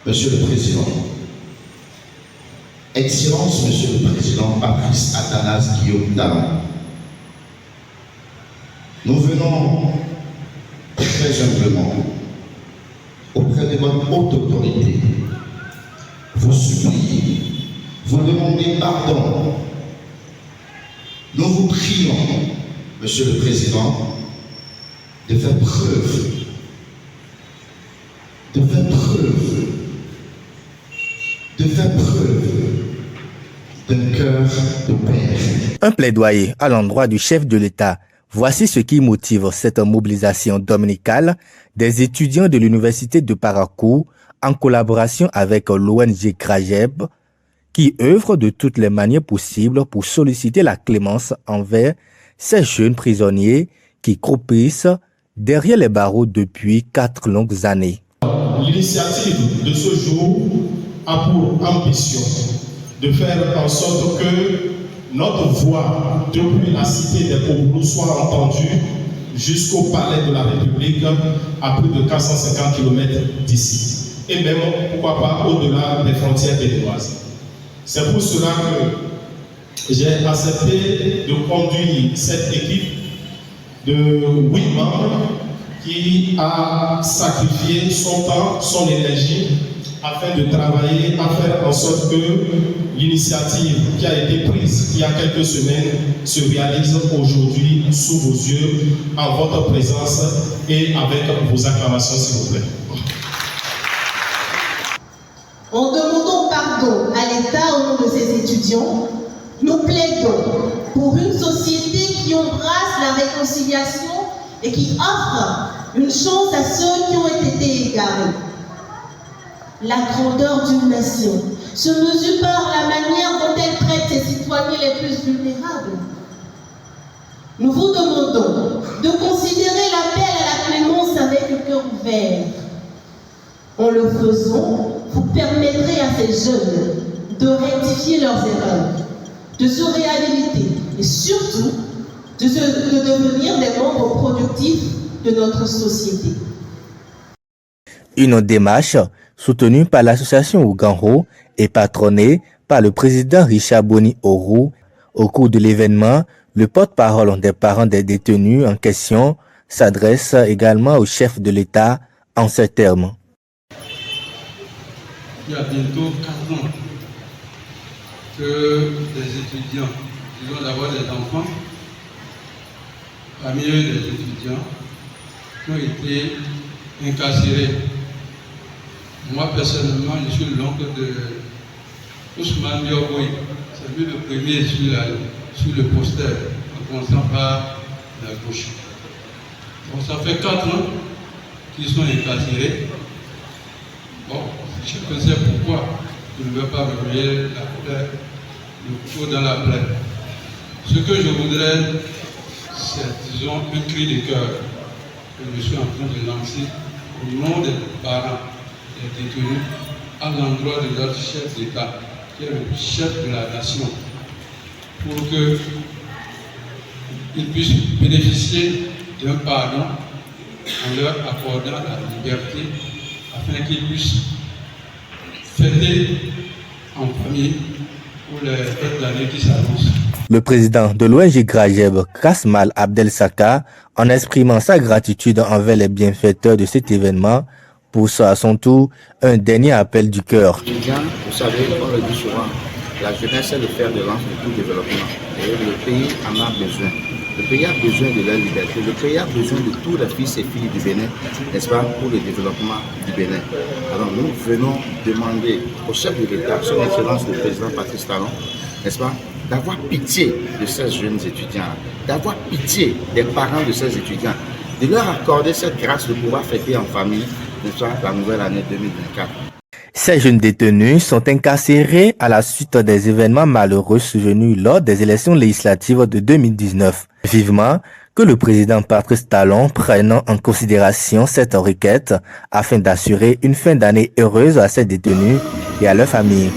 Monsieur le Président, Excellence, Monsieur le Président Patrice Athanase Guillaume Talon, nous venons très humblement auprès de votre haute autorité vous supplier, vous demander pardon. Nous vous prions, Monsieur le Président, de faire preuve d'un cœur de père. Un plaidoyer à l'endroit du chef de l'État. Voici ce qui motive cette mobilisation dominicale des étudiants de l'Université de Parakou en collaboration avec l'ONG Grajeb, qui œuvre de toutes les manières possibles pour solliciter la clémence envers ces jeunes prisonniers qui croupissent derrière les barreaux depuis 4 longues années. L'initiative de ce jour a pour ambition de faire en sorte que notre voix depuis la cité des Kouboulou soit entendue jusqu'au palais de la République à plus de 450 km d'ici. Et même, pourquoi pas, au-delà des frontières béninoises. C'est pour cela que j'ai accepté de conduire cette équipe de 8 membres qui a sacrifié son temps, son énergie afin de travailler, à faire en sorte que l'initiative qui a été prise il y a quelques semaines se réalise aujourd'hui sous vos yeux, en votre présence et avec vos acclamations, s'il vous plaît. En demandant pardon à l'État au nom de ses étudiants, nous plaidons pour une société qui embrasse la réconciliation et qui offre une chance à ceux qui ont été égarés. La grandeur d'une nation se mesure par la manière dont elle traite ses citoyens les plus vulnérables. Nous vous demandons de considérer l'appel à la clémence avec le cœur ouvert. En le faisant, vous permettrez à ces jeunes de rectifier leurs erreurs, de se réhabiliter et surtout de devenir des membres productifs de notre société. Une démarche soutenue par l'association Ouganro et patronnée par le président Richard Boni Orou. Au cours de l'événement, le porte-parole des parents des détenus en question s'adresse également au chef de l'État en ces termes. Il y a bientôt 4 ans que des étudiants, disons d'abord des enfants, parmi eux des étudiants, qui ont été incarcérés. Moi personnellement, je suis l'oncle de Ousmane Diaboui. C'est lui le premier sur le poster, en commençant par la gauche. Donc ça fait 4 ans qu'ils sont incarcérés. Bon, je sais pourquoi je ne veux pas remuer le couteau dans la plaie. Ce que je voudrais, c'est, disons, un cri de cœur que je suis en train de lancer au nom des parents des détenus à l'endroit de notre chef d'État, qui est le chef de la nation, pour qu'ils puissent bénéficier d'un pardon en leur accordant la liberté, afin qu'ils puissent fêter en famille pour les fêtes d'année qui s'annoncent. Le président de l'ONG Grajeb, Kasmal Abdel Saka, en exprimant sa gratitude envers les bienfaiteurs de cet événement, pousse à son tour un dernier appel du cœur. Vous savez, on le dit souvent, la jeunesse est le fer de lance de tout développement. Et le pays en a besoin. Le pays a besoin de leur liberté. Le pays a besoin de tous les fils et filles du Bénin, n'est-ce pas, pour le développement du Bénin. Alors nous venons demander au chef de l'État, son Excellence le président Patrice Talon, n'est-ce pas, d'avoir pitié de ces jeunes étudiants, d'avoir pitié des parents de ces étudiants, de leur accorder cette grâce de pouvoir fêter en famille, n'est-ce pas, la nouvelle année 2024. Ces jeunes détenus sont incarcérés à la suite des événements malheureux survenus lors des élections législatives de 2019. Vivement que le président Patrice Talon prenne en considération cette requête afin d'assurer une fin d'année heureuse à ces détenus et à leurs familles.